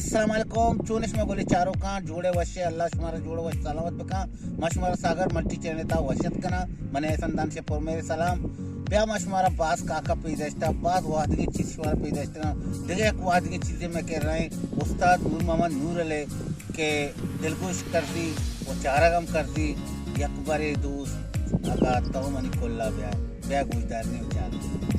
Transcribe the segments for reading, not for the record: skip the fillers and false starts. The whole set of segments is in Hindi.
अस्सलाम वालेकुम चूनिश में बोले चारों का जोड़े वशे अल्लाह शुमारा जोड़े वश सलामत बका मशमारा सागर मल्टी चैनता वशत कना मने संदान से पर मेरे सलाम ब्या मशमारा बास काका पैदाइश्ता बाद वादगी चीज शुमारा पैदाइश्ता देखे एक वादगी चीजें मैं कह रहे हैं उस्ताद नूर मोहम्मद नूर अले के दिलगुश करती वो चारागम करती यकबारे दोस्त आगा तो मनी कोल्ला ब्या ब्या गुजदार ने उचाल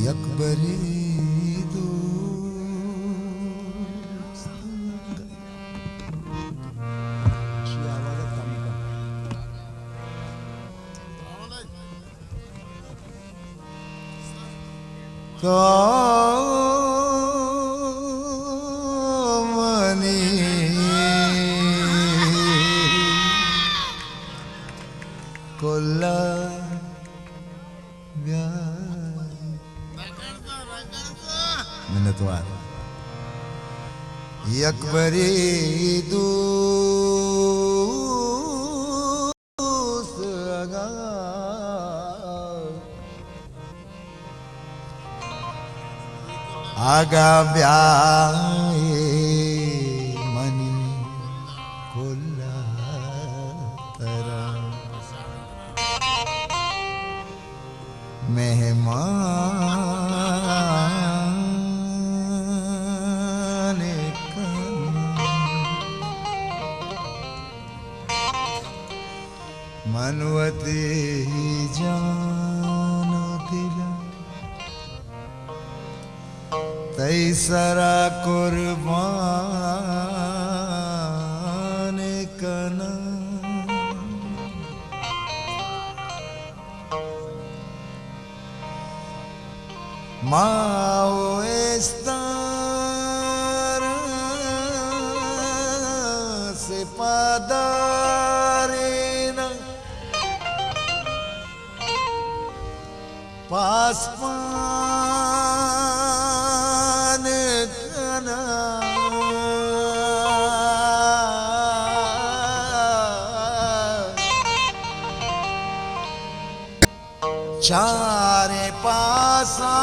यकबरी मनी कोल्ला मिन्नतवार यकबरी दोस्त आगा ब्याए मनी कोल्ला तरा मेहमान मनवती जान दिला तैसरा कुर्बान कना माओ estar se padarina paspan kana चारे पासा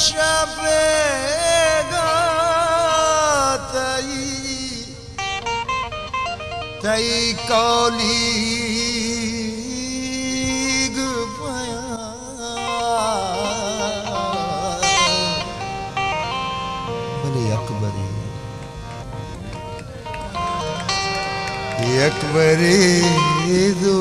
शबेगा तई कौली बोले अकबरी दो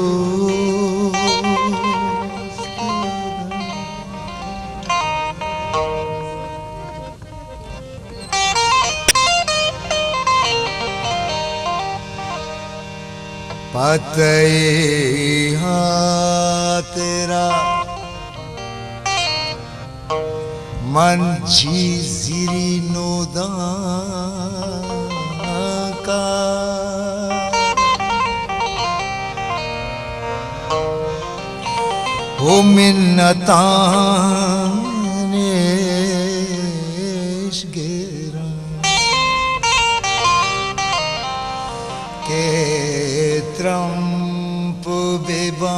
पतई हाँ तेरा मंची जिरी नोदा का ओ मिन्नताने गेरा के त्रंप बेबा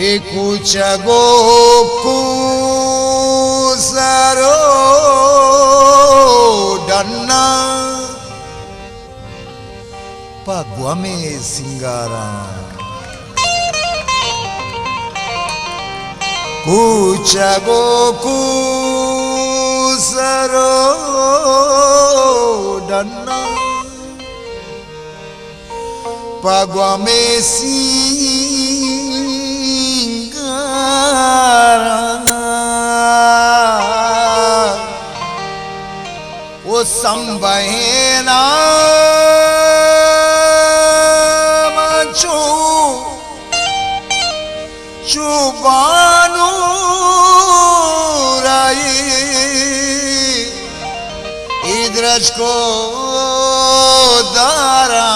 Escuchago kusaro dana paguame singgara Escuchago kusaro dana paguame वो संबहेना मचू चुबानू राई इद्रज को दारा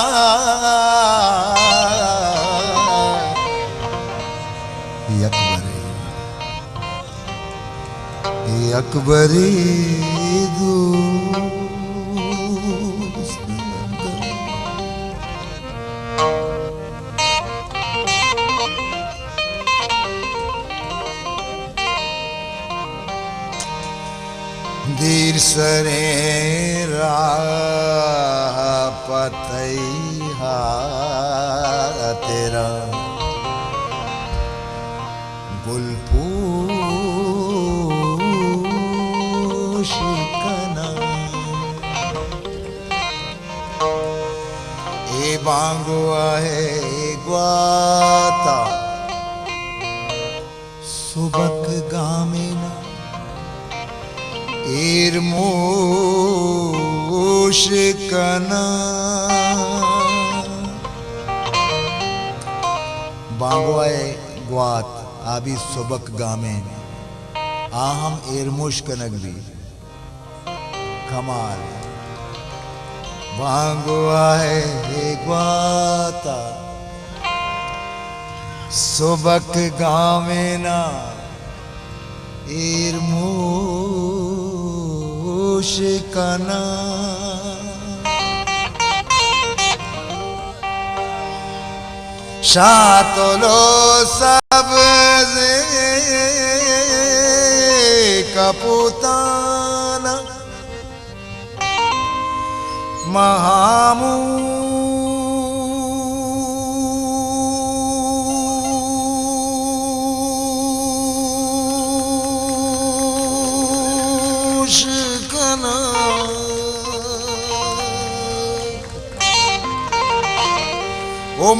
अकबरी दोस्त दीर सरे राह पतैहा तेरा गुलपूश कना ए बांगो आहे ग्वाता सुबक गामिना इरमोश कना बांगवाए ग्वात आबी सुबक गामे आहम इरमोश कनगवी कमाल बांगवाए ग्वाता सुबक गामे ना इरमोश कना शातलो सब्ज़ कपूताना महामूश कना ओ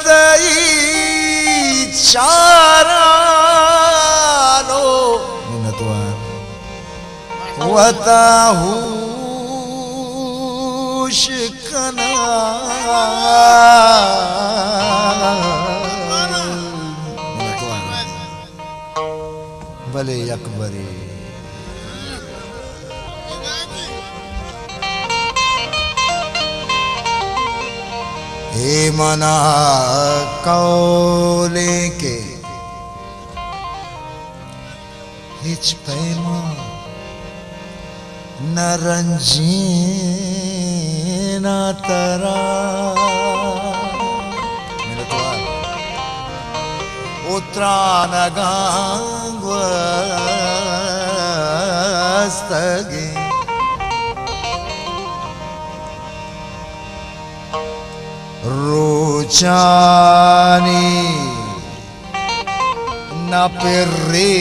मायरुआतई चारानो मिनतवान वताहूश कना मिनतवान भले अकबरी हे मना कौले के हिच पैमा नरंजीना तरा मेरे तो उत्तरान गांगवस्तगे रोचानी न पिर्रे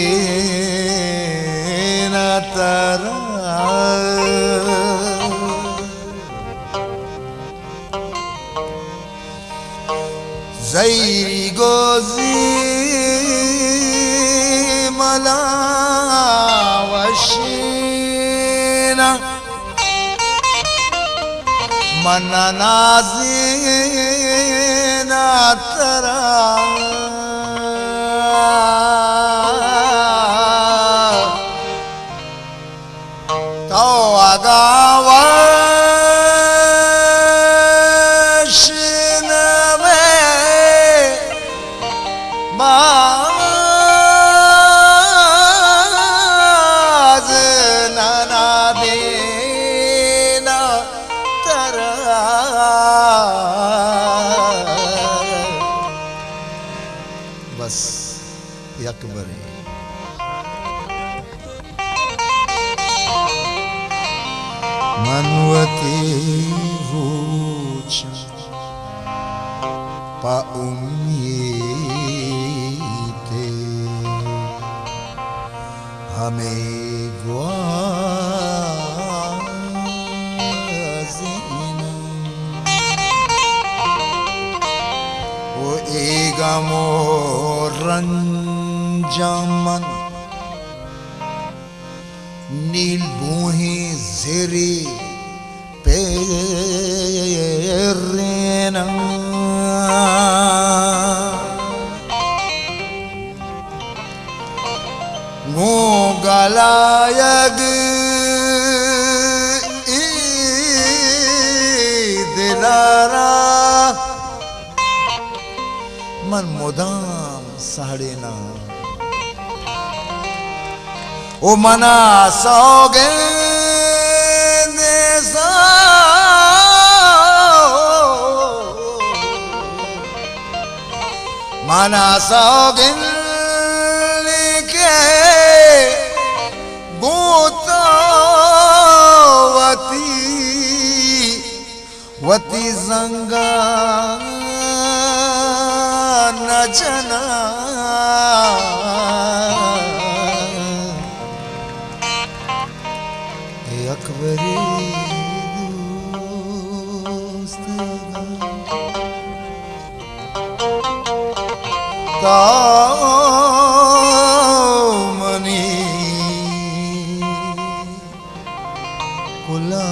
न तरा ज़ैरी गोज़ी मलावशीना मननाज़ीना तरा तो आगावशन में बाज नना देना तरा बस Akbari मनवती वूचा pa umite hame guazina o egamo ranjaman नील बूही ज़ेरे पेरेना गो गलायग दिलारा मन मुदाम साड़ेना ओ मना सौगंद सा मना सौगंद के गोतावती वती जंगा न जना अकबरी दोस्त मनी कुला